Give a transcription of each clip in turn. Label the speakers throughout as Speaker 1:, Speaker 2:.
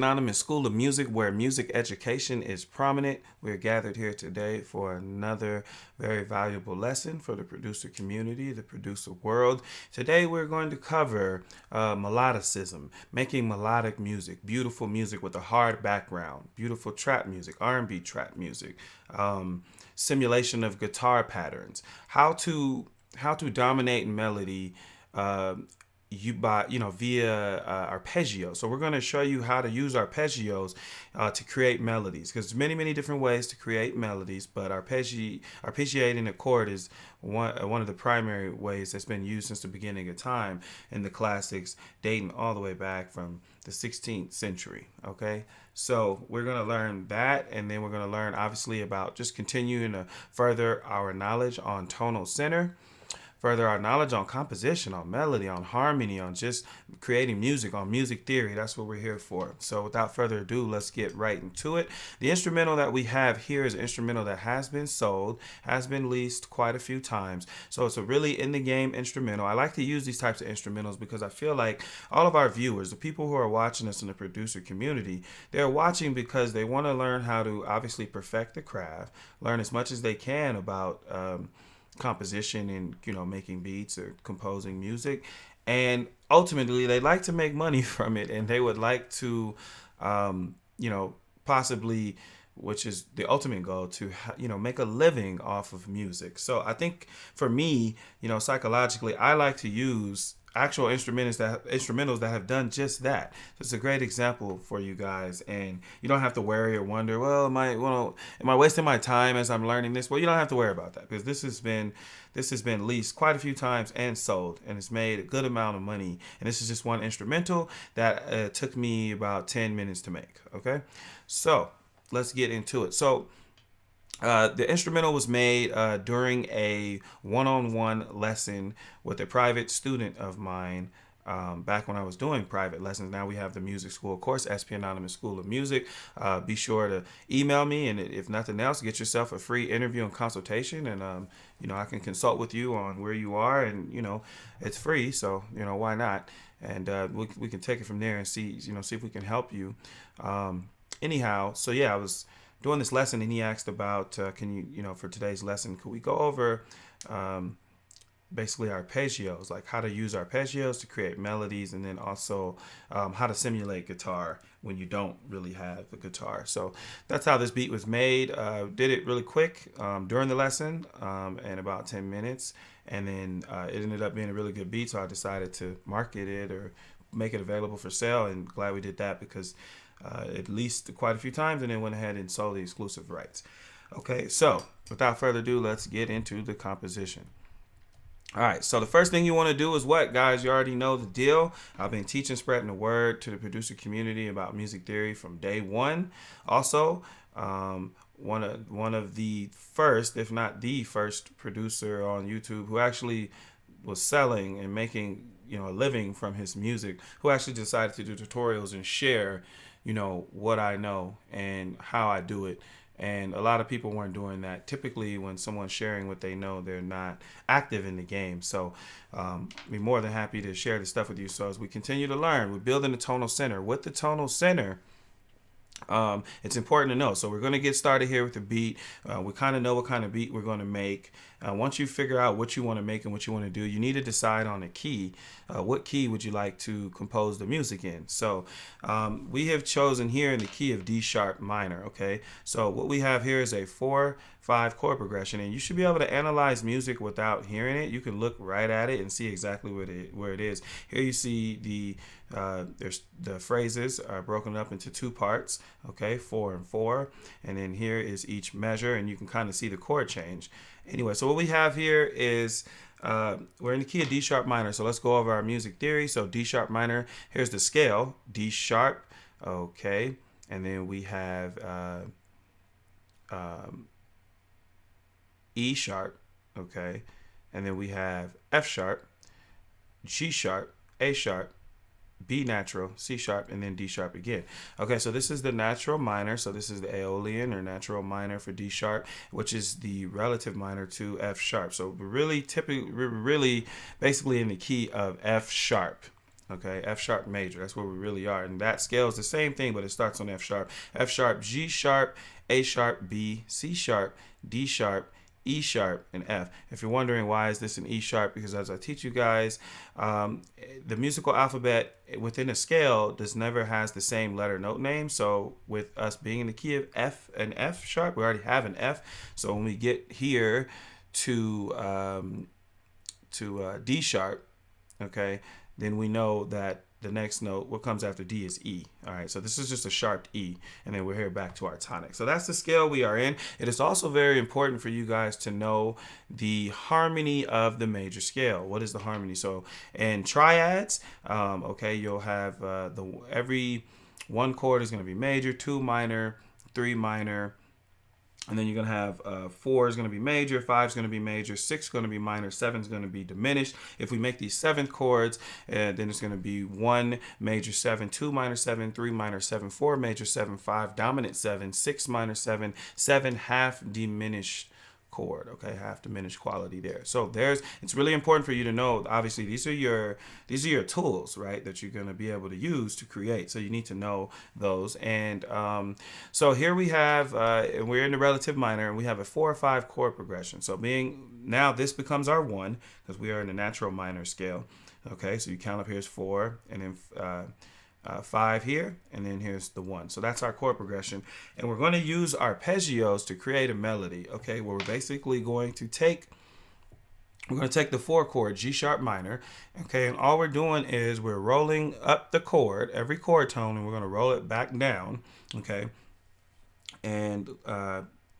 Speaker 1: SPAnonymous School of Music, where music education is prominent. We're gathered here today for another very valuable lesson for the producer community, the producer world. Today we're going to cover melodicism, making melodic music, beautiful music with a hard background, beautiful trap music, R&B trap music, simulation of guitar patterns, how to dominate melody via arpeggio. So we're going to show you how to use arpeggios to create melodies, because there's many different ways to create melodies, but arpeggiating a chord is one of the primary ways that's been used since the beginning of time in the classics, dating all the way back from the 16th century. Okay, so we're going to learn that, and then we're going to learn obviously about just continuing to further our knowledge on tonal center, further our knowledge on composition, on melody, on harmony, on just creating music, on music theory. That's what we're here for. So without further ado, let's get right into it. The instrumental that we have here is an instrumental that has been sold, has been leased quite a few times. So it's a really in the game instrumental. I like to use these types of instrumentals because I feel like all of our viewers, the people who are watching us in the producer community, they're watching because they want to learn how to obviously perfect the craft, learn as much as they can about composition and making beats or composing music, and ultimately they like to make money from it, and they would like to possibly, which is the ultimate goal, to make a living off of music. So I think for me, psychologically, I like to use actual instrumentals that have done just that. So it's a great example for you guys, and you don't have to worry or wonder, well, am I wasting my time as I'm learning this? Well, you don't have to worry about that, because this has been leased quite a few times and sold, and it's made a good amount of money. And this is just one instrumental that took me about 10 minutes to make. Okay, so let's get into it. So the instrumental was made during a one-on-one lesson with a private student of mine back when I was doing private lessons. Now we have the music school course, SPAnonymous School of Music. Be sure to email me, and if nothing else, get yourself a free interview and consultation, and I can consult with you on where you are, and it's free, so why not? And we can take it from there and see if we can help you. Anyhow, so yeah, I was doing this lesson, and he asked about can you for today's lesson, could we go over basically arpeggios, like how to use arpeggios to create melodies, and then also how to simulate guitar when you don't really have a guitar. So that's how this beat was made. Did it really quick during the lesson in about 10 minutes, and then it ended up being a really good beat, so I decided to market it or make it available for sale, and glad we did that, because at least quite a few times, and then went ahead and sold the exclusive rights. Okay, so without further ado, let's get into the composition. All right, so the first thing you want to do is what, guys? You already know the deal. I've been teaching, spreading the word to the producer community about music theory from day one. Also, one of the first, if not the first, producer on YouTube who actually was selling and making a living from his music, who actually decided to do tutorials and share what I know and how I do it. And a lot of people weren't doing that. Typically, when someone's sharing what they know, they're not active in the game. So be more than happy to share this stuff with you. So as we continue to learn, we're building the tonal center. With the tonal center, it's important to know. So we're going to get started here with the beat. We kind of know what kind of beat we're going to make. Once you figure out what you want to make and what you want to do, you need to decide on a key. What key would you like to compose the music in? So we have chosen here in the key of D sharp minor. Okay, so what we have here is a 4/5 chord progression, and you should be able to analyze music without hearing it. You can look right at it and see exactly where it is. Here you see the phrases are broken up into two parts. Okay, 4 and 4, and then here is each measure, and you can kind of see the chord change. Anyway, so what we have here is we're in the key of D sharp minor. So let's go over our music theory. So D sharp minor, here's the scale, D sharp, okay, and then we have E sharp, okay, and then we have F sharp, G sharp, A sharp, B natural, C sharp, and then D sharp again. Okay, so this is the natural minor. So this is the Aeolian or natural minor for D sharp, which is the relative minor to F sharp. So we're really basically in the key of F sharp. Okay, F sharp major, that's where we really are. And that scale is the same thing, but it starts on F sharp. F sharp, G sharp, A sharp, B, C sharp, D sharp, E sharp, and F. If you're wondering why is this an E sharp, because as I teach you guys, the musical alphabet within a scale does never has the same letter note name. So with us being in the key of F and F sharp, we already have an F. So when we get here to D sharp, okay, then we know that the next note, what comes after D, is E. All right, so this is just a sharp E, and then we're here back to our tonic. So that's the scale we are in. It is also very important for you guys to know the harmony of the major scale. What is the harmony? So in triads, okay, you'll have every one chord is going to be major, 2 minor, 3 minor, and then you're going to have 4 is going to be major, 5 is going to be major, 6 is going to be minor, 7 is going to be diminished. If we make these seventh chords, then it's going to be 1 major 7, 2 minor 7, 3 minor 7, 4 major 7, 5 dominant 7, 6 minor 7, 7 half diminished chord, okay, half diminished quality there. So it's really important for you to know, obviously these are your tools, right, that you're going to be able to use to create. So you need to know those. And so here we have we're in the relative minor, and we have a 4 or 5 chord progression. So now this becomes our 1, because we are in the natural minor scale. Okay, so you count up, here's 4, and then 5 here, and then here's the 1. So that's our chord progression, and we're going to use arpeggios to create a melody. Okay, where we're basically going to take the 4 chord G sharp minor. Okay, and all we're doing is we're rolling up the chord, every chord tone, and we're going to roll it back down. Okay, and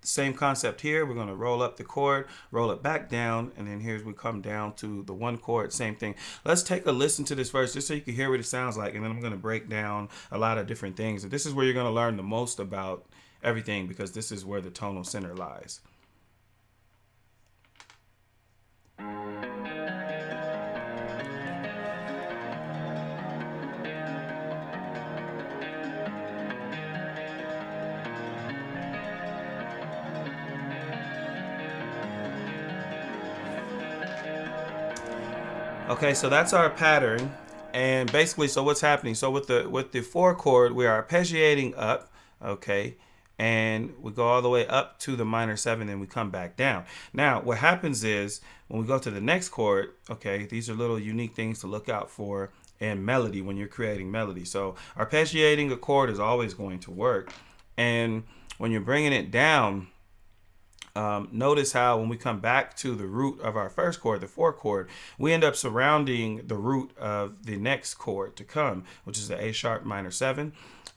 Speaker 1: same concept here. We're going to roll up the chord, roll it back down, and then we come down to the 1 chord, same thing. Let's take a listen to this verse just so you can hear what it sounds like, and then I'm going to break down a lot of different things. And this is where you're going to learn the most about everything, because this is where the tonal center lies. Okay, so that's our pattern, and basically, so what's happening? So with the 4 chord, we are arpeggiating up, okay, and we go all the way up to the minor 7, and we come back down. Now, what happens is when we go to the next chord, okay, these are little unique things to look out for in melody when you're creating melody. So arpeggiating a chord is always going to work, and when you're bringing it down, notice how when we come back to the root of our first chord, the 4 chord, we end up surrounding the root of the next chord to come, which is the A sharp minor 7.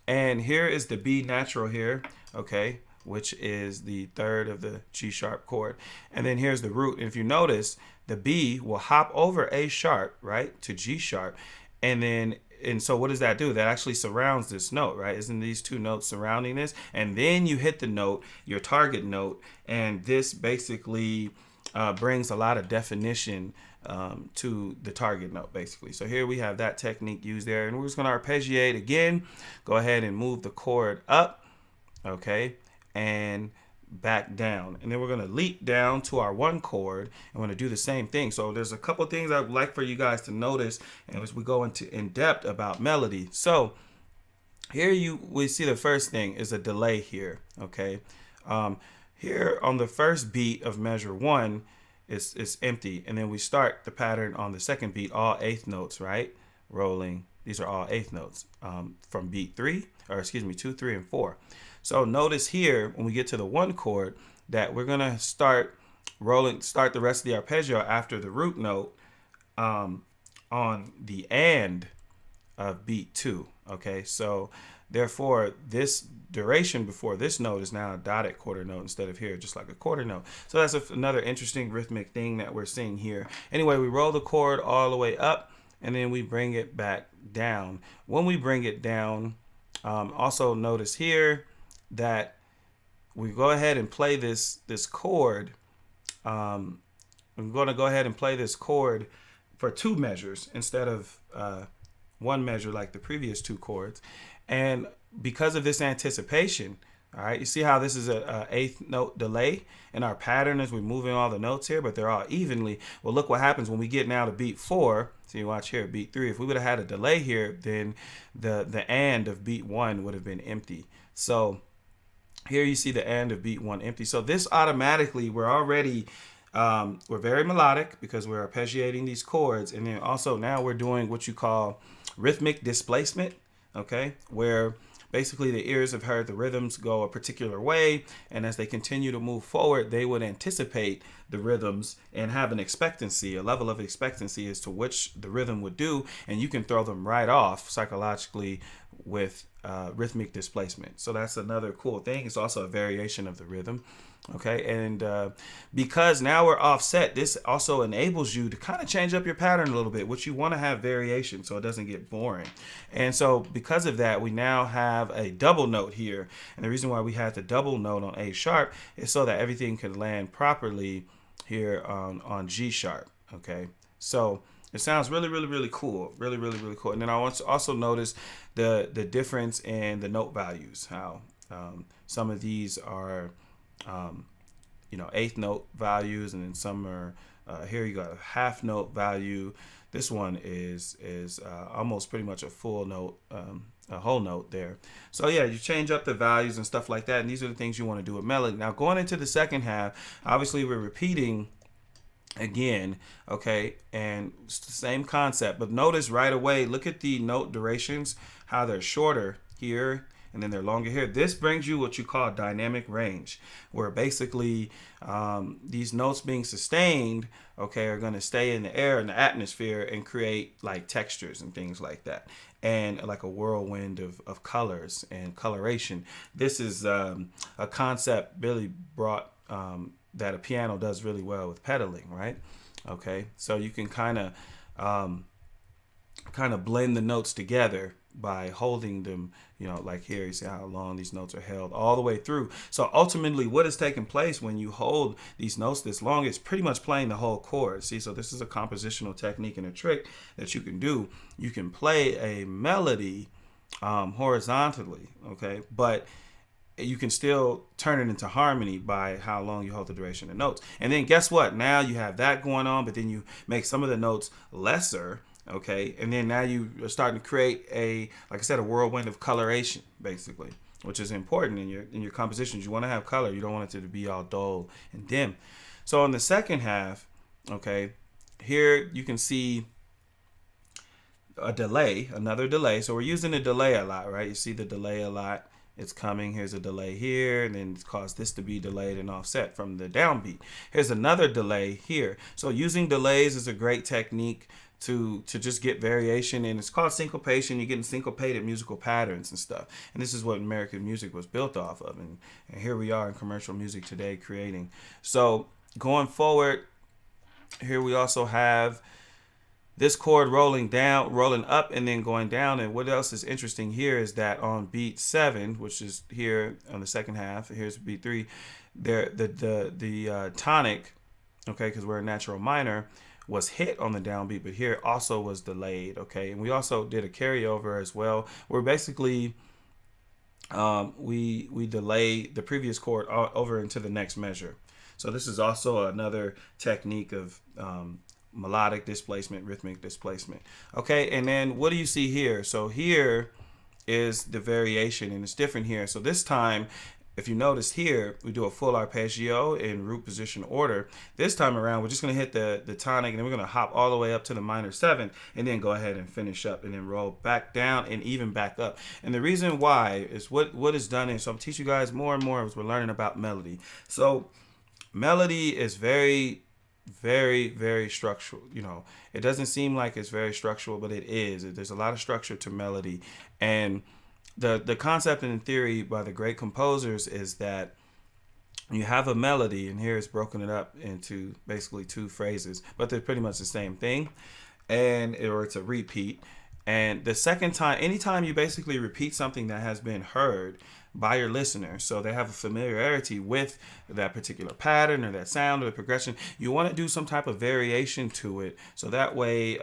Speaker 1: And here is the B natural here, okay, which is the 3rd of the G sharp chord. And then here's the root. And if you notice, the B will hop over A sharp, right, to G sharp. And so what does that do? That actually surrounds this note, right? Isn't these 2 notes surrounding this? And then you hit the note, your target note, and this basically brings a lot of definition to the target note, basically. So here we have that technique used there, and we're just going to arpeggiate again. Go ahead and move the chord up, okay, and back down, and then we're going to leap down to our 1 chord, and we're going to do the same thing. So there's a couple things I would like for you guys to notice, and as we go in depth about melody. So here we see the first thing is a delay here, okay. Here on the first beat of measure 1 is empty, and then we start the pattern on the second beat, all 8th notes, right, rolling. These are all 8th notes from beat 2, 3, and 4. So notice here when we get to the 1 chord that we're going to start the rest of the arpeggio after the root note on the and of beat 2. Okay, so therefore this duration before this note is now a dotted quarter note instead of here just like a quarter note. So that's another interesting rhythmic thing that we're seeing here. Anyway, we roll the chord all the way up, and then we bring it back down. When we bring it down, also notice here that we go ahead and play this chord. I'm going to go ahead and play this chord for 2 measures instead of 1 measure like the previous 2 chords. And because of this anticipation, All right, you see how this is a eighth note delay in our pattern as we're moving all the notes here, but they're all evenly. Well, look what happens when we get now to beat 4. So you watch here, beat 3. If we would have had a delay here, then the and of beat 1 would have been empty. So here you see the and of beat 1 empty. So this automatically, we're already we're very melodic because we're arpeggiating these chords, and then also now we're doing what you call rhythmic displacement. Okay, where basically the ears have heard the rhythms go a particular way, and as they continue to move forward, they would anticipate the rhythms and have an expectancy, a level of expectancy as to which the rhythm would do, and you can throw them right off psychologically with rhythmic displacement. So that's another cool thing. It's also a variation of the rhythm. Okay, and because now we're offset, this also enables you to kind of change up your pattern a little bit, which you want to have variation so it doesn't get boring. And so because of that, we now have a double note here. And the reason why we had the double note on A sharp is so that everything could land properly here on G sharp. Okay, so it sounds really, really, really cool. Really, really, really cool. And then I want to also notice the difference in the note values, how some of these are eighth note values, and then some are here you got a half note value. This one is almost pretty much a full note, a whole note there. So yeah, you change up the values and stuff like that, and these are the things you want to do with melody. Now going into the second half, obviously we're repeating again, okay, and it's the same concept, but notice right away, look at the note durations, how they're shorter here and then they're longer here. This brings you what you call dynamic range, where basically these notes being sustained, okay, are going to stay in the air, in the atmosphere, and create like textures and things like that, and like a whirlwind of colors and coloration. This is a concept really brought that a piano does really well with pedaling, right? Okay, so you can kind of blend the notes together by holding them, like here you see how long these notes are held all the way through. So ultimately what is taking place when you hold these notes this long is pretty much playing the whole chord. See, so this is a compositional technique and a trick that you can do. You can play a melody horizontally, okay, but you can still turn it into harmony by how long you hold the duration of notes. And then guess what? Now you have that going on, but then you make some of the notes lesser, okay? And then now you are starting to create like I said, a whirlwind of coloration, basically, which is important in your compositions. You want to have color. You don't want it to be all dull and dim. So in the second half, okay, here you can see a delay, another delay. So we're using the delay a lot, right? You see the delay a lot. It's coming. Here's a delay here, and then it's caused this to be delayed and offset from the downbeat. Here's another delay here. So using delays is a great technique to just get variation, and it's called syncopation. You're getting syncopated musical patterns and stuff. And this is what American music was built off of. And here we are in commercial music today creating. So going forward, here we also have this chord rolling up and then going down. And what else is interesting here is that on beat 7, which is here on the second half, here's beat 3, there the tonic, okay, because we're a natural minor, was hit on the downbeat, but here also was delayed, okay. And we also did a carryover as well, where basically we delay the previous chord over into the next measure. So this is also another technique of melodic displacement, rhythmic displacement. Okay, and then what do you see here? So here is the variation, and it's different here. So this time, if you notice here, we do a full arpeggio in root position order. This time around, we're just going to hit the tonic, and then we're going to hop all the way up to the minor 7, and then go ahead and finish up, and then roll back down and even back up. And the reason why is what is done, and so I'm teaching you guys more and more as we're learning about melody. So melody is very, very structural. It doesn't seem like it's very structural, but it is. There's a lot of structure to melody, and the concept and theory by the great composers is that you have a melody, and here it's broken it up into basically 2 phrases, but they're pretty much the same thing, or it's a repeat. And the second time, anytime you basically repeat something that has been heard by your listener, so they have a familiarity with that particular pattern or that sound or the progression, you want to do some type of variation to it, so that way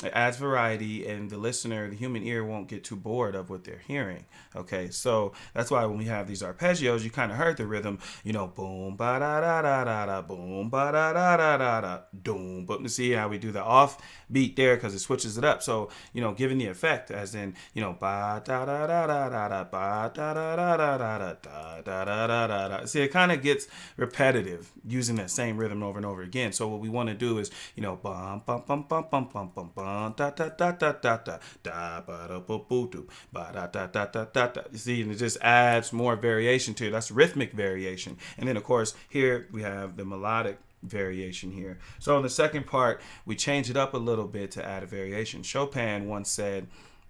Speaker 1: It adds variety, and the listener, the human ear, won't get too bored of what they're hearing. Okay, so that's why when we have these arpeggios, you kind of heard the rhythm, you know, boom, ba da da da da da, boom, ba da da da da da, doom. But you see how we do the off beat there because it switches it up. So, you know, giving the effect, as in, you know, ba da da da da da da, ba da da da da da da da da da da da. See, it kind of gets repetitive using that same rhythm over and over again. So what we want to do is, you know, bum bum bum bum bum bum bum bum da da da da da da da ba da boo boo doo ba da da da da da da. You see, and it just adds more variation to it. That's rhythmic variation. And then of course here we have the melodic variation here. So in the second part, we change it up a little bit to add a variation. Chopin once said,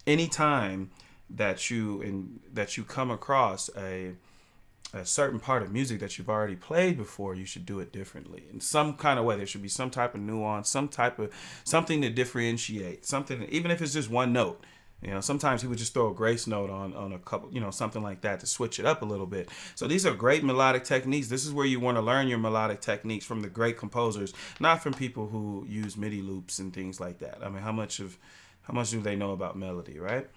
Speaker 1: anytime that you come across a certain part of music that you've already played before, you should do it differently in some kind of way. There should be some type of nuance, some type of something to differentiate, something, even if it's just one note. You know, sometimes he would just throw a grace note on a couple, you know, something like that to switch it up a little bit. So these are great melodic techniques. This is where you want to learn your melodic techniques, from the great composers, not from people who use MIDI loops and things like that. I mean, how much do they know about melody, right?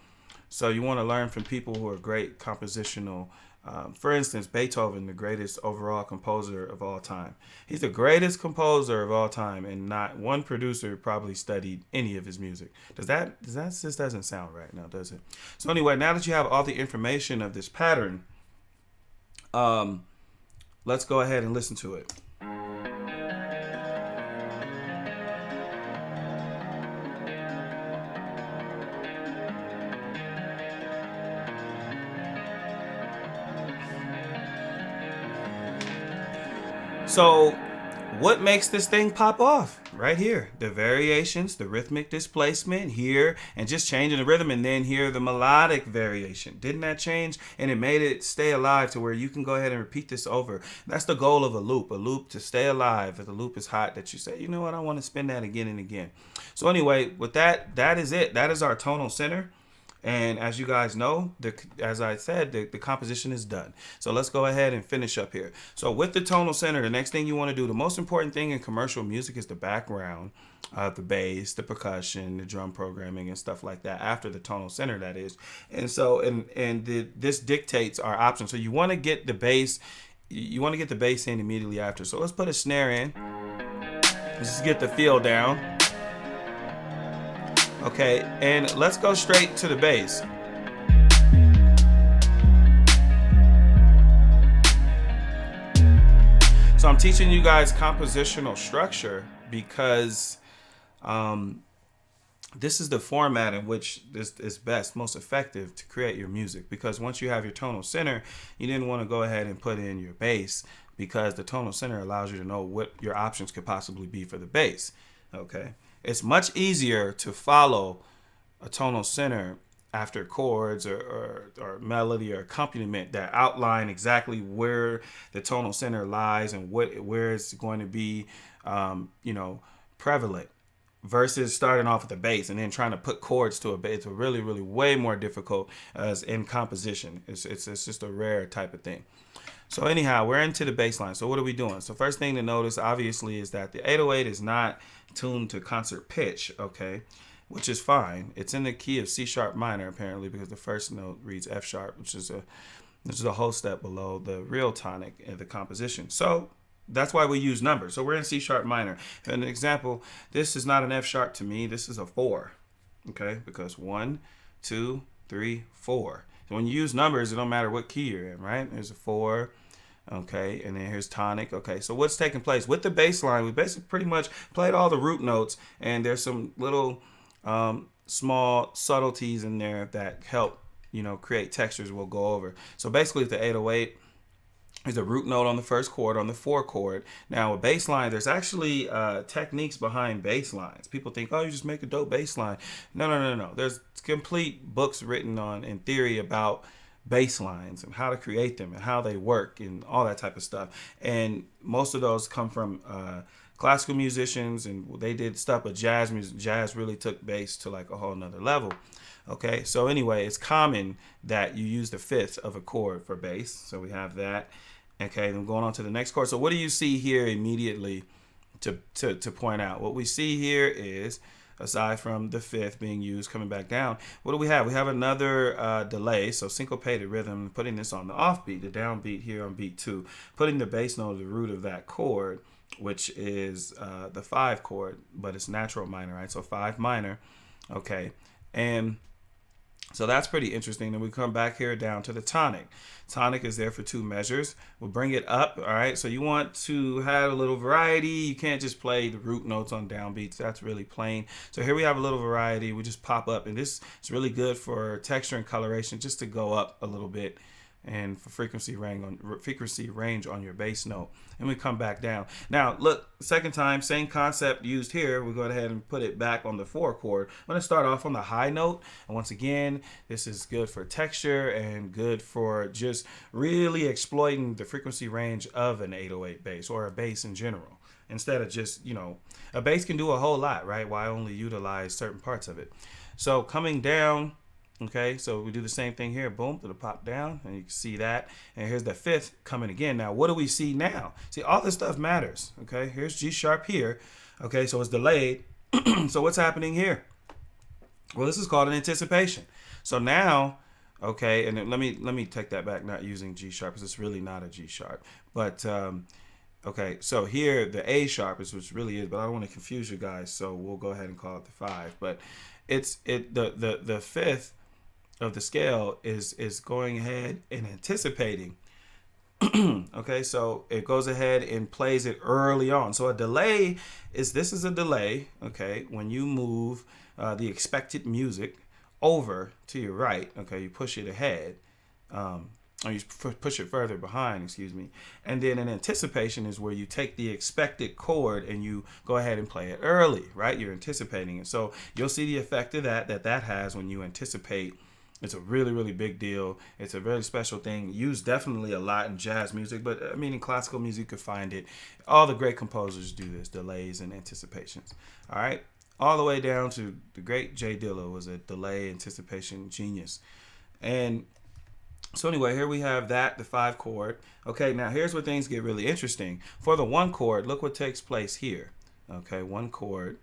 Speaker 1: So you want to learn from people who are great compositional. For instance, Beethoven, the greatest overall composer of all time. He's the greatest composer of all time, and not one producer probably studied any of his music. Does that just doesn't sound right now, does it? So anyway, now that you have all the information of this pattern, let's go ahead and listen to it. So what makes this thing pop off? Right here, the variations, the rhythmic displacement here, and just changing the rhythm, and then here the melodic variation. Didn't that change? And it made it stay alive to where you can go ahead and repeat this over. That's the goal of a loop to stay alive. If the loop is hot, that you say, you know what, I want to spin that again and again. So anyway, with that is it. That is our tonal center. And as you guys know, as I said, the composition is done. So let's go ahead and finish up here. So with the tonal center, the next thing you want to do, the most important thing in commercial music is the background, the bass, the percussion, the drum programming, and stuff like that. After the tonal center, that is. And so, this dictates our options. So you want to get the bass. You want to get the bass in immediately after. So let's put a snare in. Let's just get the feel down. Okay, and let's go straight to the bass. So I'm teaching you guys compositional structure because this is the format in which this is best, most effective to create your music. Because once you have your tonal center, you didn't want to go ahead and put in your bass, because the tonal center allows you to know what your options could possibly be for the bass. Okay. It's much easier to follow a tonal center after chords or melody or accompaniment that outline exactly where the tonal center lies and where it's going to be, prevalent, versus starting off with the bass and then trying to put chords to a bass. It's really, really way more difficult as in composition. It's just a rare type of thing. So anyhow, we're into the bass line. So what are we doing? So first thing to notice, obviously, is that the 808 is not tuned to concert pitch, okay, which is fine. It's in the key of C sharp minor, apparently, because the first note reads F sharp, which is a whole step below the real tonic in the composition. So that's why we use numbers. So we're in C sharp minor. And an example, this is not an F sharp to me. This is a 4, okay, because 1, 2, 3, 4. So when you use numbers, it don't matter what key you're in, right? There's a 4. Okay, and then here's tonic. Okay, so what's taking place with the bass line? We basically pretty much played all the root notes, and there's some little small subtleties in there that help, create textures we'll go over. So basically, the 808 is a root note on the first chord, on the 4 chord. Now, a bass line, there's actually techniques behind bass lines. People think, oh, you just make a dope bass line. No. There's complete books written in theory about bass lines and how to create them and how they work and all that type of stuff. And most of those come from classical musicians, and they did stuff, but jazz really took bass to like a whole nother level. Okay, so anyway, it's common that you use the fifth of a chord for bass. So we have that. Okay, then going on to the next chord. So what do you see here immediately to point out? What we see here is aside from the fifth being used coming back down. What do we have? We have another delay, so syncopated rhythm, putting this on the offbeat, the downbeat here on beat 2, putting the bass note at the root of that chord, which is the 5 chord, but it's natural minor, right? So 5 minor, okay, and so that's pretty interesting. Then we come back here down to the tonic. Tonic is there for 2 measures. We'll bring it up, all right? So you want to have a little variety. You can't just play the root notes on downbeats. That's really plain. So here we have a little variety. We just pop up, and this is really good for texture and coloration, just to go up a little bit, and for frequency range on your bass note. And we come back down. Now look, second time, same concept used here. We go ahead and put it back on the 4 chord. I'm going to start off on the high note, and once again, this is good for texture and good for just really exploiting the frequency range of an 808 bass, or a bass in general, instead of just, you know, a bass can do a whole lot, right? Why only utilize certain parts of it? So coming down, okay, so we do the same thing here. Boom, to the pop down, and you can see that. And here's the 5th coming again. Now, what do we see now? See, all this stuff matters, okay? Here's G sharp here, okay, so it's delayed. So what's happening here? Well, this is called an anticipation. So now, okay, and then let me take that back, not using G sharp, because it's really not a G sharp. But, okay, so here, the A sharp is which really is, but I don't want to confuse you guys, so we'll go ahead and call it the 5. But it's the 5th of the scale is going ahead and anticipating. Okay, so it goes ahead and plays it early on. So a delay is, this is a delay, okay, when you move the expected music over to your right, okay, you push it ahead, or you push it further behind, excuse me. And then an anticipation is where you take the expected chord and you go ahead and play it early, right? You're anticipating it. So you'll see the effect of that has when you anticipate. It's a really, really big deal. It's a very special thing. Used definitely a lot in jazz music, but I mean, in classical music, you could find it. All the great composers do this, delays and anticipations. All right. All the way down to the great Jay Dilla was a delay anticipation genius. And so anyway, here we have that, the 5 chord. Okay, now here's where things get really interesting. For the 1 chord, look what takes place here. Okay, 1 chord.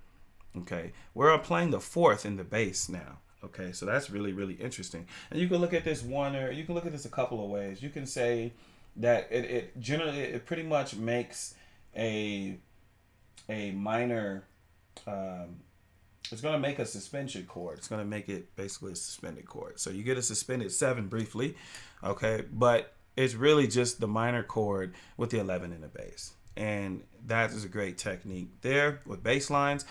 Speaker 1: Okay, we're playing the 4th in the bass now. Okay, so that's really, really interesting. And you can look at this you can look at this a couple of ways. You can say that it generally, it pretty much makes a minor, it's going to make a suspension chord. It's going to make it basically a suspended chord. So you get a suspended 7 briefly, okay, but it's really just the minor chord with the 11 in the bass. And that is a great technique there with bass lines.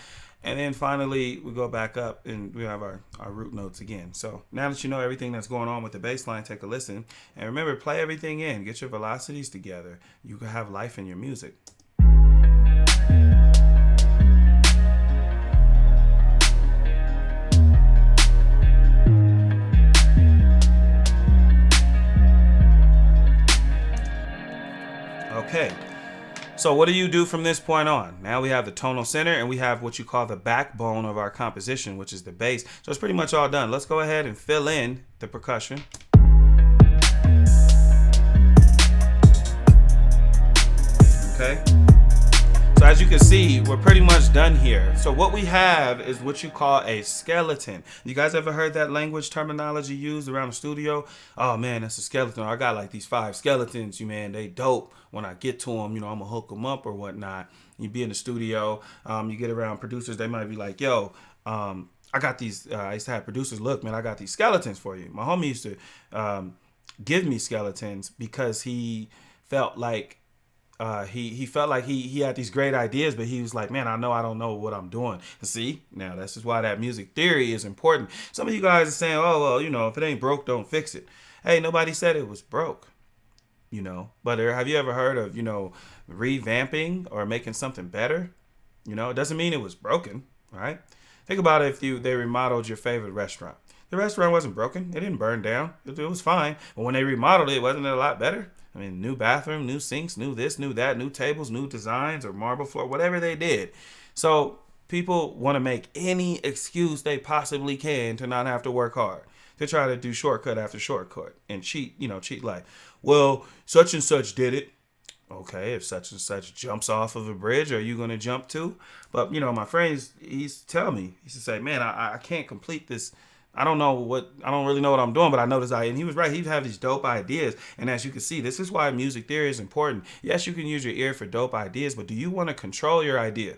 Speaker 1: And then finally, we go back up and we have our root notes again. So now that you know everything that's going on with the bass line, take a listen. And remember, play everything in. Get your velocities together. You can have life in your music. Okay. So what do you do from this point on? Now we have the tonal center, and we have what you call the backbone of our composition, which is the bass. So it's pretty much all done. Let's go ahead and fill in the percussion. Okay. So as you can see, we're pretty much done here. So what we have is what you call a skeleton. You guys ever heard that language terminology used around the studio? Oh man, that's a skeleton. I got like these 5 skeletons, man, they dope. When I get to them, you know, I'm gonna hook them up or whatnot. You be in the studio, you get around producers, they might be like, yo, I got these, I used to have producers, look, man, I got these skeletons for you. My homie used to give me skeletons because he felt like, he felt like he had these great ideas, but he was like, man, I don't know what I'm doing. See, now this is why that music theory is important. Some of you guys are saying, oh, well, you know, if it ain't broke, don't fix it. Hey, nobody said it was broke, you know, but have you ever heard of, you know, revamping or making something better? You know, it doesn't mean it was broken, right? Think about it. If they remodeled your favorite restaurant. The restaurant wasn't broken. It didn't burn down. It was fine. But when they remodeled it, wasn't it a lot better? I mean, new bathroom, new sinks, new this, new that, new tables, new designs, or marble floor, whatever they did. So people want to make any excuse they possibly can to not have to work hard, to try to do shortcut after shortcut and cheat life. Well, such and such did it. Okay, if such and such jumps off of a bridge, are you going to jump too? But you know, my friends, he used to tell me, he used to say, man, I can't complete this. I don't really know what I'm doing, but I know this. And he was right. He'd have these dope ideas. And as you can see, this is why music theory is important. Yes, you can use your ear for dope ideas, but do you want to control your idea?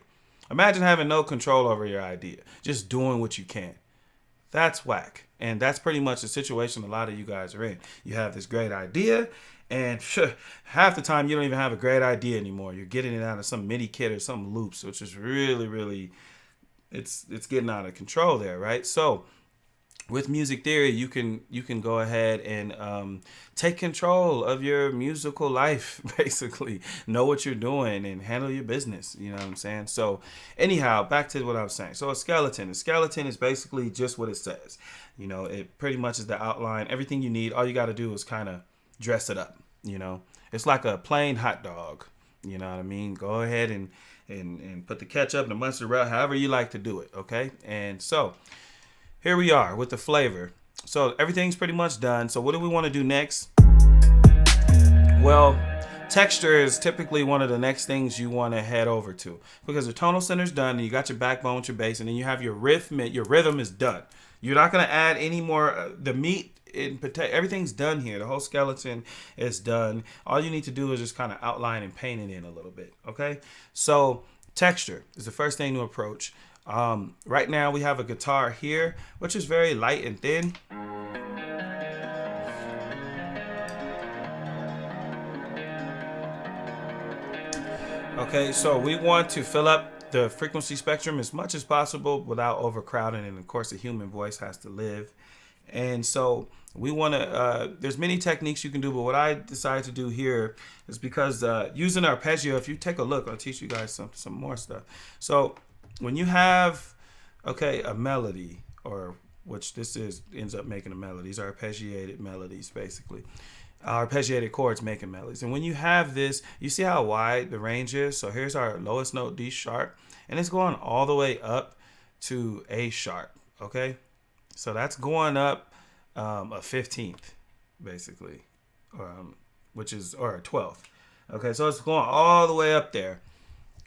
Speaker 1: Imagine having no control over your idea, just doing what you can. That's whack. And that's pretty much the situation a lot of you guys are in. You have this great idea, and half the time you don't even have a great idea anymore. You're getting it out of some MIDI kit or some loops, which is really, really, it's getting out of control there, right? So with music theory, you can go ahead and take control of your musical life, basically. Know what you're doing and handle your business. You know what I'm saying? So anyhow, back to what I was saying. So a skeleton is basically just what it says. You know, it pretty much is the outline. Everything you need. All you got to do is kind of dress it up. You know, it's like a plain hot dog. You know what I mean? Go ahead and put the ketchup and the mustard around, however you like to do it. Okay. And so here we are with the flavor. So everything's pretty much done. So what do we want to do next? Well, texture is typically one of the next things you want to head over to, because the tonal center is done and you got your backbone with your bass, and then you have your rhythm is done. You're not going to add any more. The meat, everything's done here. The whole skeleton is done. All you need to do is just kind of outline and paint it in a little bit. Okay. So texture is the first thing to approach. Right now we have a guitar here, which is very light and thin. Okay, so we want to fill up the frequency spectrum as much as possible without overcrowding, and of course the human voice has to live. And so we want to, there's many techniques you can do, but what I decided to do here is because using arpeggio, if you take a look, I'll teach you guys some more stuff. So when you have, okay, a melody, or which this is, ends up making a melody. These are arpeggiated melodies, basically. Arpeggiated chords making melodies. And when you have this, you see how wide the range is? So here's our lowest note, D sharp, and it's going all the way up to A sharp, okay? So that's going up a 15th, basically, which is, or a 12th. Okay, so it's going all the way up there.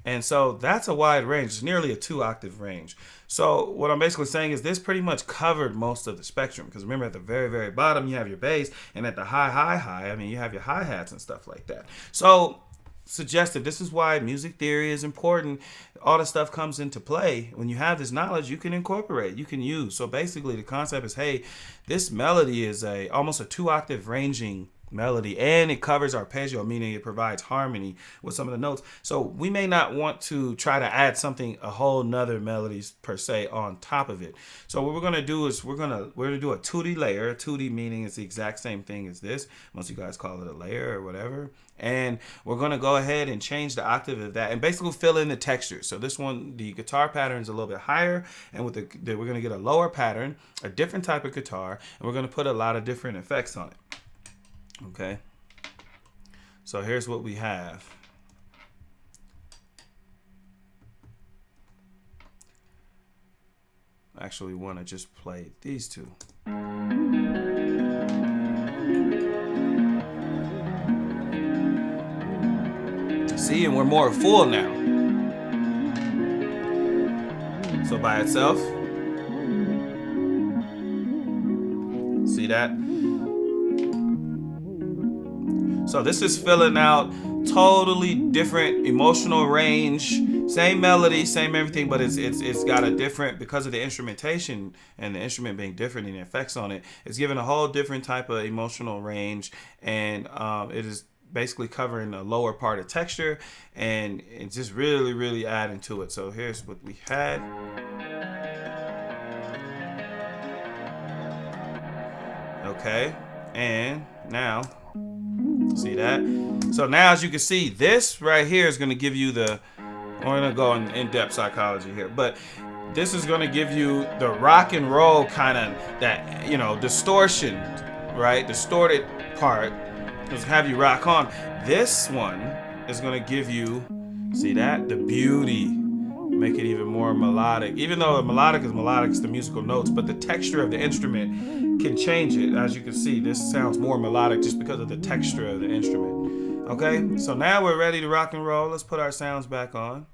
Speaker 1: And so that's a wide range. It's nearly a 2-octave range. So what I'm basically saying is this pretty much covered most of the spectrum. Because remember, at the very, very bottom, you have your bass. And at the high, I mean, you have your hi-hats and stuff like that. So suggested, this is why music theory is important. All the stuff comes into play. When you have this knowledge, you can incorporate, you can use. So basically the concept is, hey, this melody is almost a 2-octave ranging melody, and it covers arpeggio, meaning it provides harmony with some of the notes. So we may not want to try to add something, a whole nother melodies per se on top of it. So what we're going to do is we're going to do a 2D layer. A 2D meaning it's the exact same thing as this. Most of you guys call it a layer or whatever. And we're going to go ahead and change the octave of that and basically fill in the texture. So this one, the guitar pattern is a little bit higher, and with we're going to get a lower pattern, a different type of guitar, and we're going to put a lot of different effects on it. Okay, so here's what we have. Actually, we want to just play these two. See, and we're more full now. So by itself, see that? So this is filling out totally different emotional range, same melody, same everything, but it's got a different, because of the instrumentation and the instrument being different and the effects on it, it's given a whole different type of emotional range, and it is basically covering the lower part of texture, and it's just really, really adding to it. So here's what we had. Okay, and now, see that? So now, as you can see, this right here is going to give you the, we're going to go in-depth psychology here, but this is going to give you the rock and roll kind of, that, you know, distortion, right? Distorted part. Just have you rock on. This one is going to give you, see that? The beauty. make it even more melodic. Even though a melodic is melodic, it's the musical notes, but the texture of the instrument can change it. As you can see, this sounds more melodic just because of the texture of the instrument. Okay, so now we're ready to rock and roll. Let's put our sounds back on.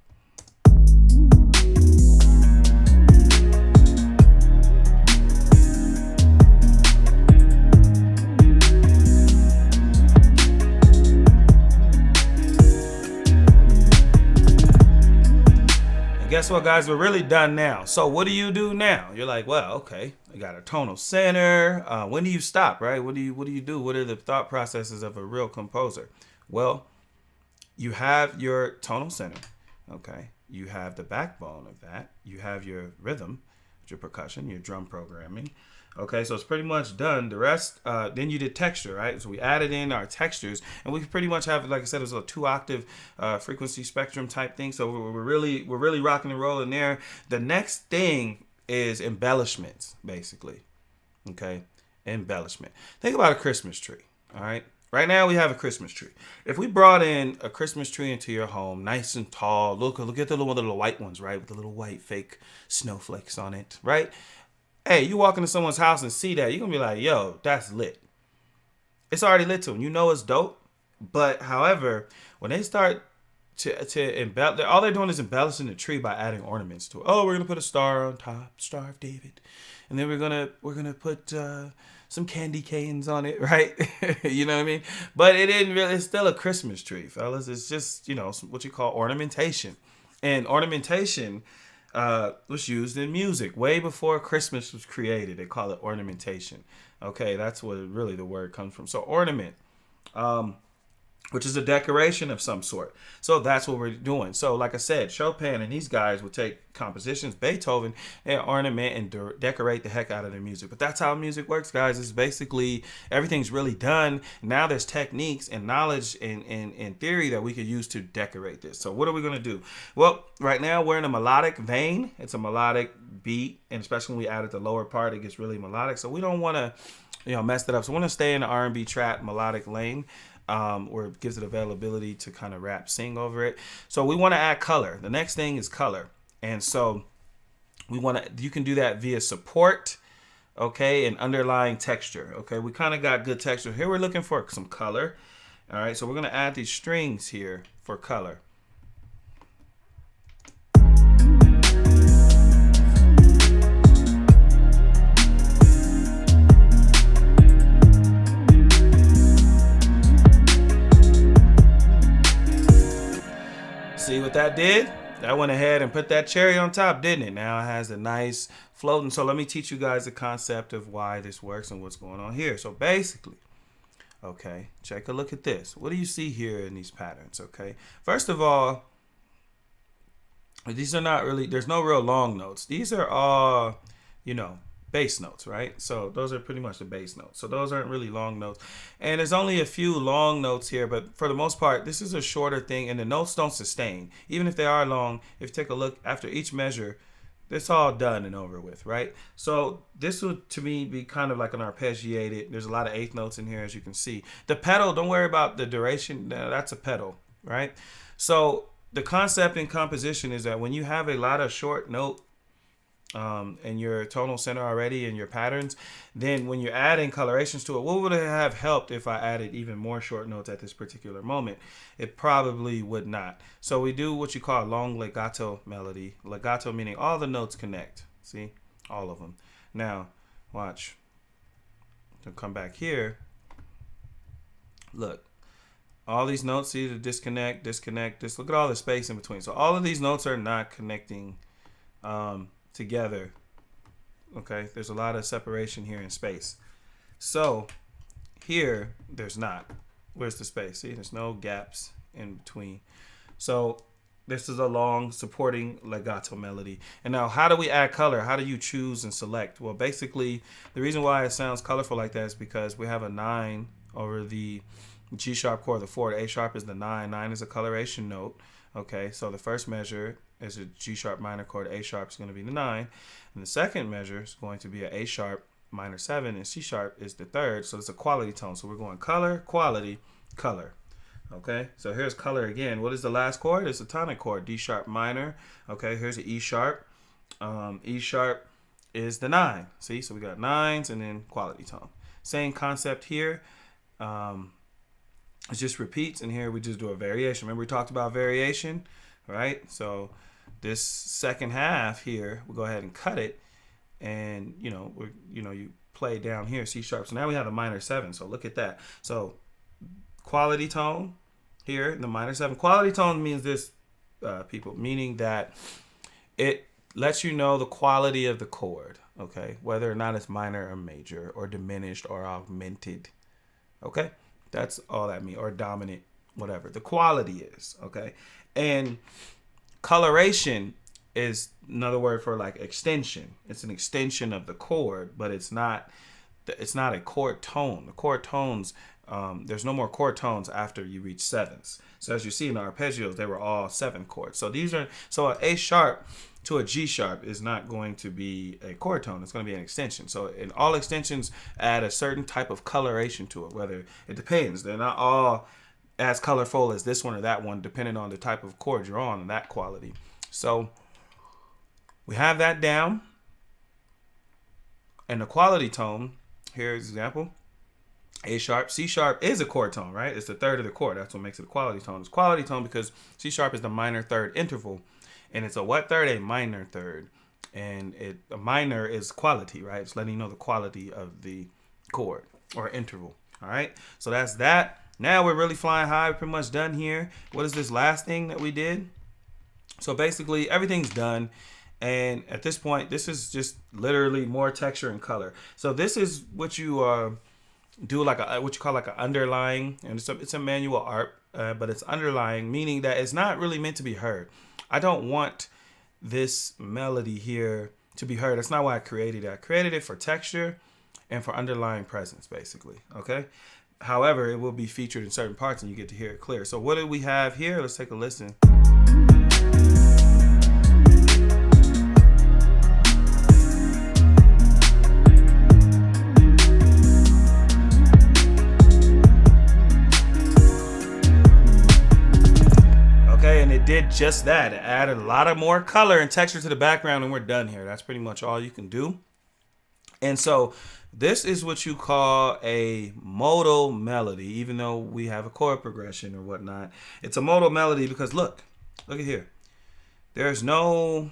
Speaker 1: Guess what, guys? We're really done now. So what do you do now? You're like, well, okay, I got a tonal center. When do you stop, right? What do you do? What are the thought processes of a real composer? Well, you have your tonal center, okay? You have the backbone of that. You have your rhythm, your percussion, your drum programming. Okay, so it's pretty much done. The rest, then you did texture, right? So we added in our textures, and we pretty much have, like I said, it was a 2-octave frequency spectrum type thing. So we're really rocking and rolling there. The next thing is embellishments, basically. Okay, embellishment. Think about a Christmas tree. All right. Right now we have a Christmas tree. If we brought in a Christmas tree into your home, nice and tall, look at the little white ones, right? With the little white fake snowflakes on it, right? Hey, you walk into someone's house and see that, you're going to be like, yo, that's lit. It's already lit to them. You know it's dope. But, however, when they start to embellish, all they're doing is embellishing the tree by adding ornaments to it. Oh, we're going to put a star on top, Star of David. And then we're gonna put some candy canes on it, right? You know what I mean? But it didn't really, it's still a Christmas tree, fellas. It's just, what you call ornamentation. And ornamentation was used in music way before Christmas was created. They call it ornamentation. Okay, that's what really the word comes from. So ornament, which is a decoration of some sort. So that's what we're doing. So like I said, Chopin and these guys would take compositions, Beethoven, and ornament and decorate the heck out of their music. But that's how music works, guys. It's basically everything's really done. Now there's techniques and knowledge and theory that we could use to decorate this. So what are we going to do? Well, right now we're in a melodic vein. It's a melodic beat, and especially when we added the lower part, it gets really melodic. So we don't want to mess it up. So we want to stay in the R&B trap melodic lane. Where it gives it availability to kind of rap, sing over it. So we want to add color. The next thing is color. And so you can do that via support, okay, and underlying texture. Okay, we kind of got good texture. Here we're looking for some color. All right, so we're going to add these strings here for color. See what that did? That went ahead and put that cherry on top, didn't it? Now it has a nice floating. So let me teach you guys the concept of why this works and what's going on here. So basically, okay, take a look at this. What do you see here in these patterns? Okay, first of all, these are not really, there's no real long notes. These are all, bass notes, right? So those are pretty much the bass notes. So those aren't really long notes. And there's only a few long notes here, but for the most part, this is a shorter thing, and the notes don't sustain. Even if they are long, if you take a look after each measure, it's all done and over with, right? So this would, to me, be kind of like an arpeggiated. There's a lot of eighth notes in here, as you can see. The pedal, don't worry about the duration. That's a pedal, right? So the concept in composition is that when you have a lot of short note and your tonal center already and your patterns, then when you're adding colorations to it, what would it have helped if I added even more short notes at this particular moment? It probably would not. So we do what you call long legato melody. Legato meaning all the notes connect. See? All of them. Now, watch. So come back here. Look. All these notes, see the disconnect, this. Look at all the space in between. So all of these notes are not connecting together. Okay, there's a lot of separation here in space. So here there's not. Where's the space? See, there's no gaps in between. So this is a long supporting legato melody. And now, how do we add color? How do you choose and select? Well, basically, the reason why it sounds colorful like that is because we have a 9 over the G sharp chord. The 4, the A sharp is the 9. 9 is a coloration note. Okay, so the first measure is a G sharp minor chord. A sharp is going to be the 9. And the second measure is going to be an A sharp minor 7. And C sharp is the 3rd. So it's a quality tone. So we're going color, quality, color. Okay, so here's color again. What is the last chord? It's a tonic chord, D sharp minor. Okay, here's an E sharp. E sharp is the 9. See, so we got 9s and then quality tone. Same concept here. It just repeats, and here we just do a variation. Remember we talked about variation, right? So this second half here, we'll go ahead and cut it, and you play down here C sharp. So now we have a minor 7. So look at that. So quality tone here, the minor 7. Quality tone means this, people, meaning that it lets you know the quality of the chord, okay, whether or not it's minor or major or diminished or augmented. Okay, that's all that means, or dominant, whatever the quality is. Okay, and coloration is another word for like extension. It's an extension of the chord, but it's not a chord tone. The chord tones, there's no more chord tones after you reach 7s. So as you see in the arpeggios, they were all 7 chords. So so an A sharp to a G sharp is not going to be a chord tone. It's going to be an extension. So in all extensions add a certain type of coloration to it, whether it depends. They're not all as colorful as this one or that one, depending on the type of chord you're on and that quality. So we have that down. And the quality tone, here's an example. A sharp, C sharp is a chord tone, right? It's the third of the chord. That's what makes it a quality tone. It's quality tone because C sharp is the minor third interval. And it's a what third? A minor third. And a minor is quality, right? It's letting you know the quality of the chord or interval. All right. So that's that. Now we're really flying high. We're pretty much done here. What is this last thing that we did? So basically everything's done. And at this point, this is just literally more texture and color. So this is what you do, like what you call like an underlying, and it's a manual art, but it's underlying, meaning that it's not really meant to be heard. I don't want this melody here to be heard. That's not why I created it. I created it for texture and for underlying presence, basically. Okay. However, it will be featured in certain parts, and you get to hear it clear. So what do we have here? Let's take a listen. Did just that. It added a lot of more color and texture to the background, and we're done here. That's pretty much all you can do. And so this is what you call a modal melody, even though we have a chord progression or whatnot. It's a modal melody because look at here. There's no,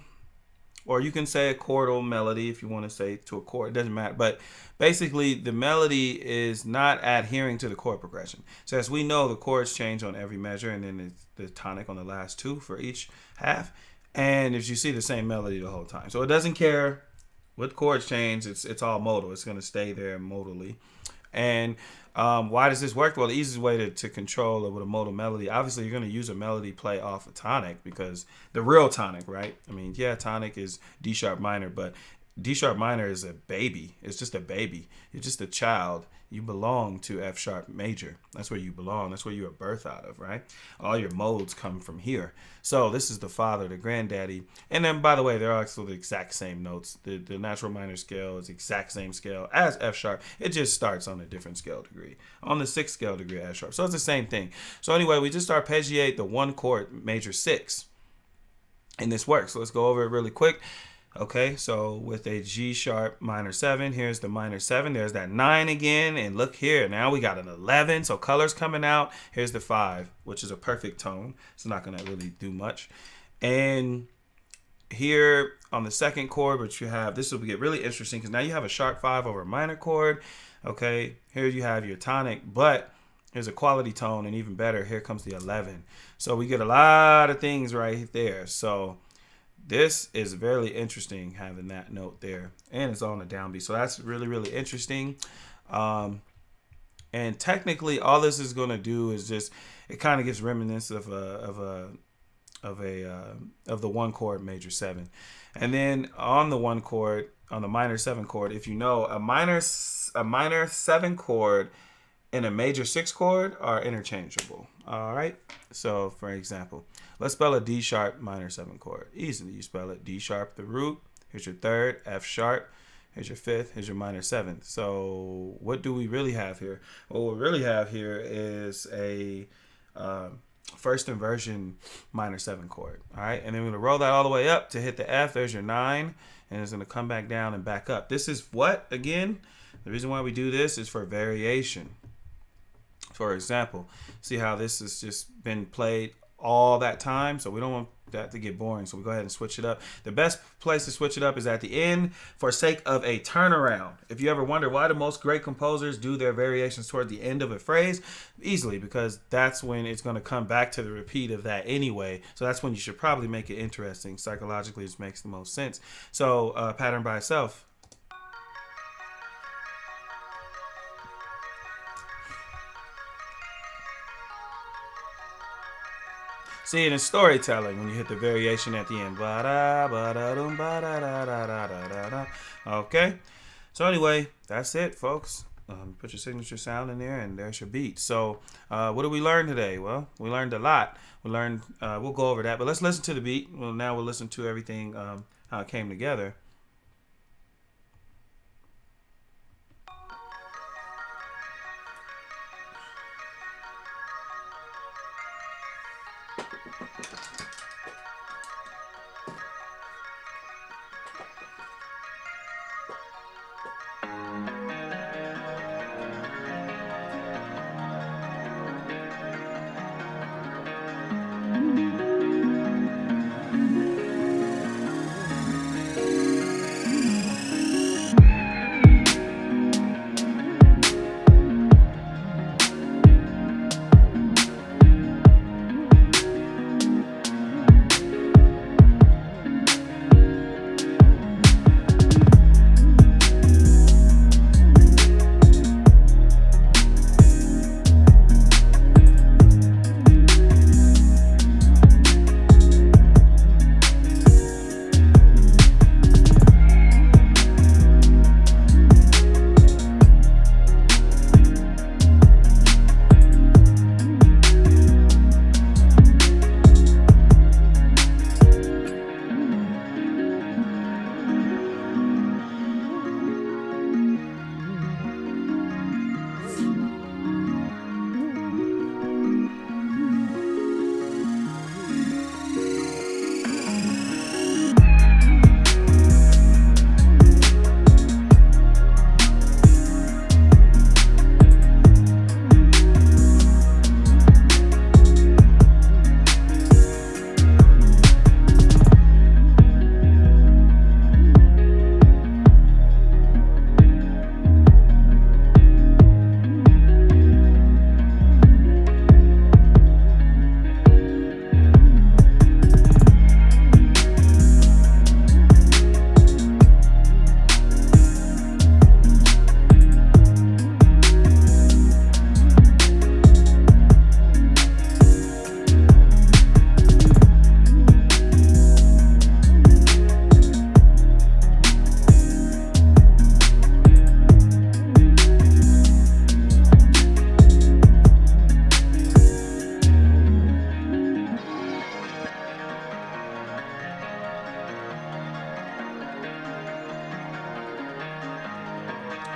Speaker 1: or you can say a chordal melody if you want to say to a chord. It doesn't matter. But basically, the melody is not adhering to the chord progression. So as we know, the chords change on every measure, and then it's the tonic on the last 2 for each half. And if you see the same melody the whole time. So it doesn't care what chords change. It's all modal. It's going to stay there modally. And why does this work? Well, the easiest way to control it with a modal melody, obviously you're going to use a melody play off a tonic, because the real tonic, right? I mean, yeah, tonic is D sharp minor, but D sharp minor is a baby. It's just a baby. You're just a child. You belong to F sharp major. That's where you belong. That's where you were birthed out of, right? All your modes come from here. So this is the father, the granddaddy. And then, by the way, they're also the exact same notes. The natural minor scale is the exact same scale as F sharp. It just starts on a different scale degree, on the 6th scale degree F sharp. So it's the same thing. So anyway, we just arpeggiate the 1 chord major 6, and this works. So let's go over it really quick. Okay, so with a G sharp minor 7, here's the minor 7. There's that 9 again, and look here. Now we got an 11, so color's coming out. Here's the 5, which is a perfect tone. It's not going to really do much. And here on the 2nd chord, which you have, this will get really interesting because now you have a sharp 5 over a minor chord. Okay, here you have your tonic, but here's a quality tone, and even better, here comes the 11. So we get a lot of things right there. So this is very interesting, having that note there, and it's on the downbeat. So that's really, really interesting. And technically, all this is going to do is just, it kind of gives reminiscence of the 1 chord major 7, and then on the 1 chord, on the minor 7 chord, if you know, a minor 7 chord and a major 6 chord are interchangeable. All right. So for example, let's spell a D sharp minor 7 chord. Easily, you spell it D sharp, the root. Here's your 3rd, F sharp. Here's your 5th. Here's your minor 7th. So what do we really have here? What we really have here is a first inversion minor 7 chord. All right, and then we're gonna roll that all the way up to hit the F. There's your 9, and it's gonna come back down and back up. This is what, again, the reason why we do this is for variation. For example, see how this has just been played all that time, so we don't want that to get boring, so we go ahead and switch it up. The best place to switch it up is at the end for sake of a turnaround. If you ever wonder why do most great composers do their variations toward the end of a phrase, easily because that's when it's going to come back to the repeat of that anyway. So that's when you should probably make it interesting. Psychologically, it makes the most sense. So pattern by itself. See it in storytelling when you hit the variation at the end. Okay. So anyway, that's it, folks. Put your signature sound in there, and there's your beat. So what did we learn today? Well, we learned a lot. We learned, we'll go over that, but let's listen to the beat. Well, now we'll listen to everything, how it came together.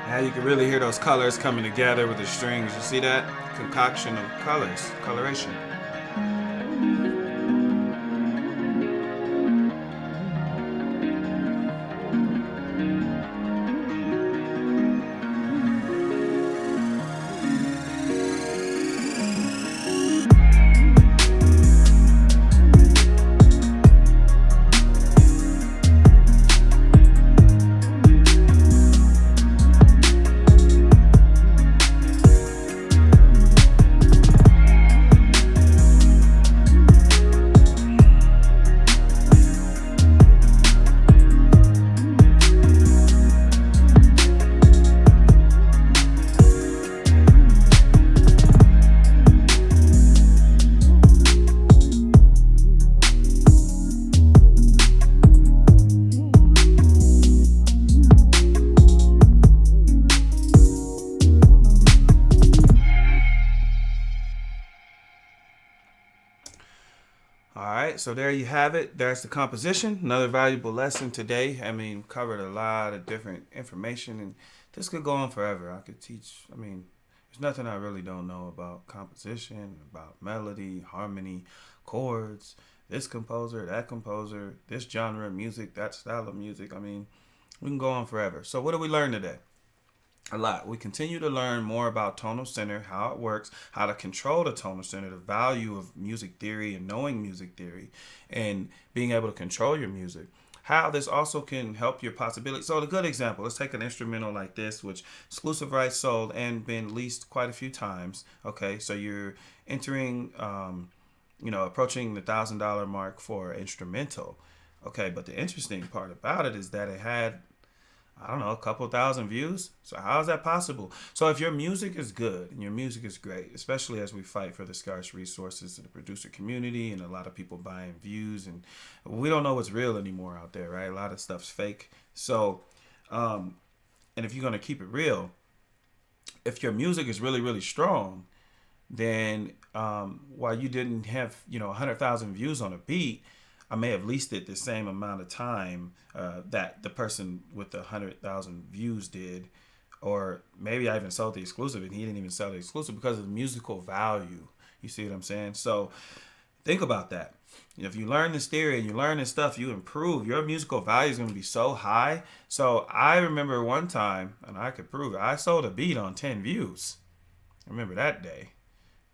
Speaker 1: Now you can really hear those colors coming together with the strings. You see that? Concoction of colors, coloration. All right, so there you have it. There's the composition. Another valuable lesson today. I mean, covered a lot of different information, and this could go on forever. I could teach, There's nothing I really don't know about composition, about melody, harmony, chords, this composer, that composer, this genre of music, that style of music. I mean, we can go on forever. So what did we learn today? A lot. We continue to learn more about tonal center, how it works, how to control the tonal center, the value of music theory and knowing music theory, and being able to control your music. How this also can help your possibility. So, a good example, let's take an instrumental like this, which exclusive rights sold and been leased quite a few times. Okay, so you're entering, approaching the $1,000 mark for instrumental. Okay, but the interesting part about it is that it had, I don't know, a couple thousand views. So how is that possible? So if your music is good and your music is great, especially as we fight for the scarce resources of the producer community and a lot of people buying views, and we don't know what's real anymore out there, right? A lot of stuff's fake. So, and if you're going to keep it real, if your music is really, really strong, then while you didn't have, 100,000 views on a beat, I may have leased it the same amount of time that the person with the 100,000 views did, or maybe I even sold the exclusive and he didn't even sell the exclusive because of the musical value. You see what I'm saying? So think about that. If you learn this theory and you learn this stuff, you improve. Your musical value is going to be so high. So I remember one time, and I could prove it, I sold a beat on 10 views. I remember that day.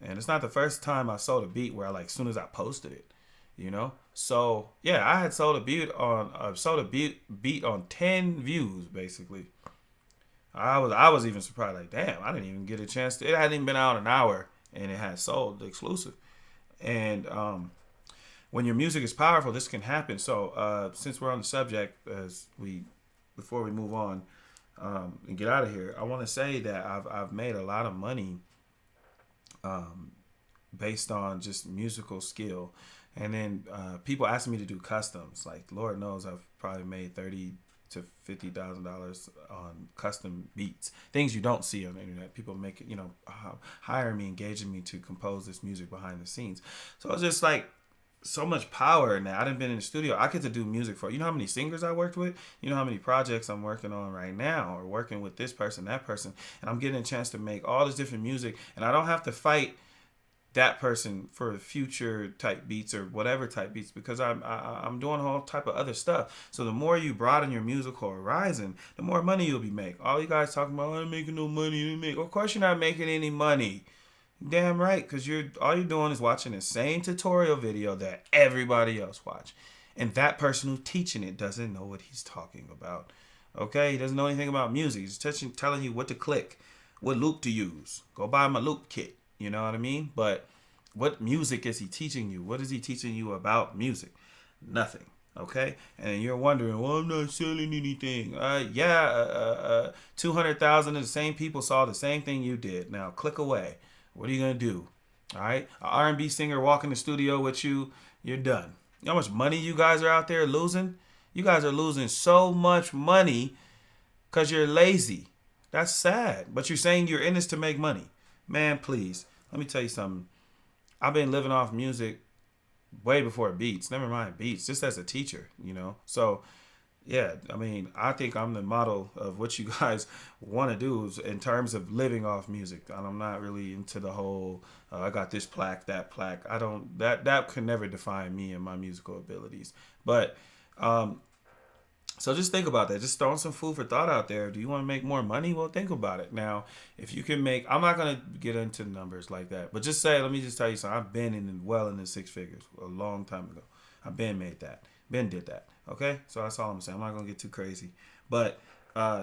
Speaker 1: And it's not the first time I sold a beat where as soon as I posted it. So yeah, I had sold a beat on 10 views basically. I was even surprised, like, damn, I didn't even get a chance to, it hadn't even been out an hour and it had sold the exclusive. And when your music is powerful, this can happen. So since we're on the subject, before we move on and get out of here, I want to say that I've made a lot of money based on just musical skill. And then people ask me to do customs. Like, Lord knows I've probably made $30,000 to $50,000 on custom beats. Things you don't see on the internet. People make it, hire me, engaging me to compose this music behind the scenes. So it's just like so much power in that. I done been in the studio. I get to do music for, you know how many singers I worked with? You know how many projects I'm working on right now, or working with this person, that person. And I'm getting a chance to make all this different music. And I don't have to fight that person for future type beats or whatever type beats, because I'm doing a whole type of other stuff. So the more you broaden your musical horizon, the more money you'll be making. All you guys talking about, I'm making no money. Of course you're not making any money. Damn right, because all you're doing is watching the same tutorial video that everybody else watch, and that person who's teaching it doesn't know what he's talking about. Okay, he doesn't know anything about music. He's telling you what to click, what loop to use. Go buy my loop kit. You know what I mean? But what music is he teaching you? What is he teaching you about music? Nothing. Okay? And you're wondering, well, I'm not selling anything. 200,000 of the same people saw the same thing you did. Now click away. What are you going to do? All right? An R&B singer walk in the studio with you, you're done. You know how much money you guys are out there losing? You guys are losing so much money because you're lazy. That's sad. But you're saying you're in this to make money. Man, please, let me tell you something. I've been living off music way before beats. Never mind beats, just as a teacher, So, yeah, I mean, I think I'm the model of what you guys want to do in terms of living off music. And I'm not really into the whole, I got this plaque, that plaque. That can never define me and my musical abilities. But, so just think about that. Just throwing some food for thought out there. Do you want to make more money? Well, think about it. Now, if you can make, I'm not going to get into numbers like that, but let me just tell you something. I've been in the six figures a long time ago. I've been made that. Ben did that. Okay? So that's all I'm saying. I'm not going to get too crazy. But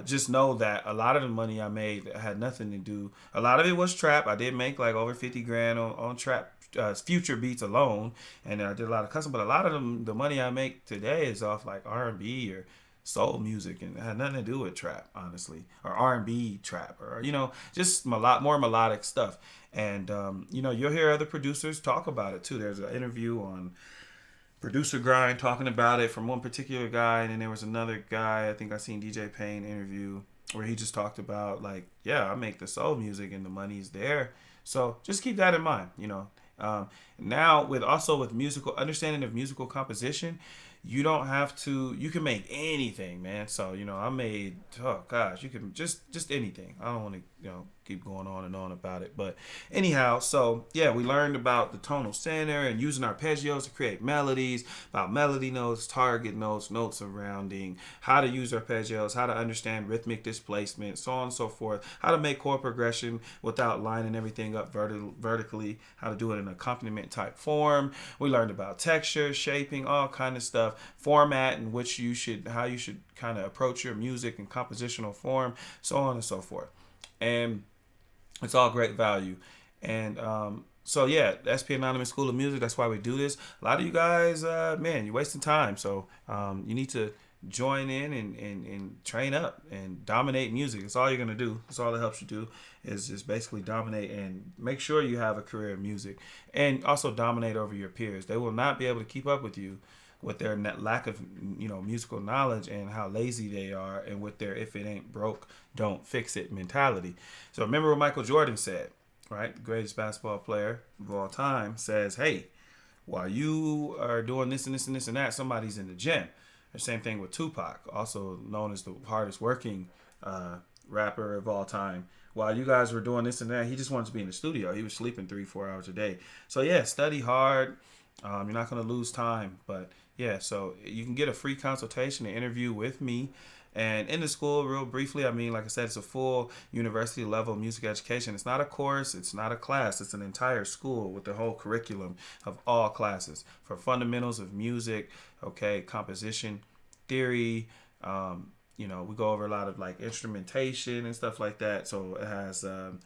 Speaker 1: just know that a lot of the money I made had nothing to do. A lot of it was trap. I did make like over 50 grand on trap future beats alone. And I did a lot of custom. But a lot of the money I make today is off like R&B or soul music, and it had nothing to do with trap, honestly, or R&B trap, or just a lot more melodic stuff. And you'll hear other producers talk about it too. There's an interview on Producer Grind talking about it from one particular guy, and then there was another guy, I think I seen DJ Payne interview, where he just talked about like, yeah, I make the soul music and the money's there. So just keep that in mind. Now with musical understanding of musical composition, you don't have to, you can make anything, man. So, I made, oh gosh, you can just anything. I don't want to, keep going on and on about it. But anyhow, so yeah, we learned about the tonal center and using arpeggios to create melodies, about melody notes, target notes, note surrounding, how to use arpeggios, how to understand rhythmic displacement, so on and so forth, how to make chord progression without lining everything up vertically, how to do it in an accompaniment type form. We learned about texture, shaping, all kind of stuff, format in which how you should kind of approach your music and compositional form, so on and so forth. And it's all great value. And so yeah, the SPAnonymous School of Music, that's why we do this. A lot of you guys, man, you're wasting time. So you need to join in and train up and dominate music. That's all you're going to do. That's all it helps you do is just basically dominate and make sure you have a career in music, and also dominate over your peers. They will not be able to keep up with you with their lack of musical knowledge and how lazy they are, and with their if it ain't broke, don't fix it mentality. So remember what Michael Jordan said, right? The greatest basketball player of all time says, hey, while you are doing this and this and this and that, somebody's in the gym. The same thing with Tupac, also known as the hardest working rapper of all time. While you guys were doing this and that, he just wanted to be in the studio. He was sleeping 3-4 hours a day. So yeah, study hard. You're not going to lose time. But yeah, so you can get a free consultation, an interview with me. And in the school, real briefly, I mean, like I said, it's a full university level music education. It's not a course. It's not a class. It's an entire school with the whole curriculum of all classes, for fundamentals of music, okay, composition, theory. We go over a lot of like instrumentation and stuff like that. So it has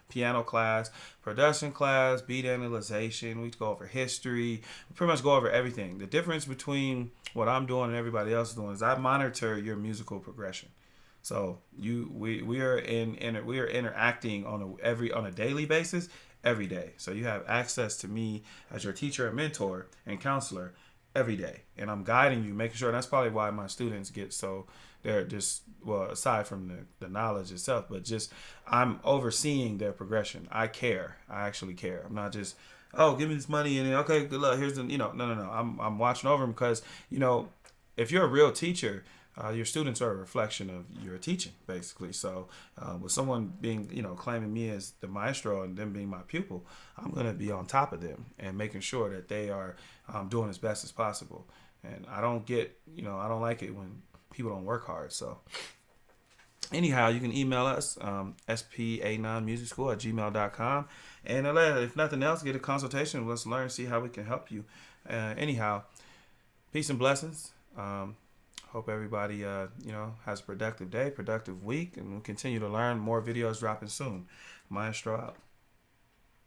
Speaker 1: piano class, production class, beat analyzation. We go over history. We pretty much go over everything. The difference between what I'm doing and everybody else is doing is I monitor your musical progression. So we are interacting on a daily basis every day. So you have access to me as your teacher and mentor and counselor every day, and I'm guiding you, making sure. That's probably why my students get so, they're just, well, aside from the knowledge itself, but just I'm overseeing their progression. I care. I actually care. I'm not just, oh, give me this money and then, okay, good luck, here's the, no. I'm watching over them, because if you're a real teacher, your students are a reflection of your teaching, basically. So with someone being, claiming me as the maestro and them being my pupil, I'm going to be on top of them and making sure that they are doing as best as possible. And I don't like it when people don't work hard. So anyhow, you can email us, SPAnonMusicSchool@gmail.com. And if nothing else, get a consultation. Let's learn, see how we can help you. Anyhow, peace and blessings. Hope everybody, has a productive day, productive week, and we'll continue to learn. More videos dropping soon. Maestro out.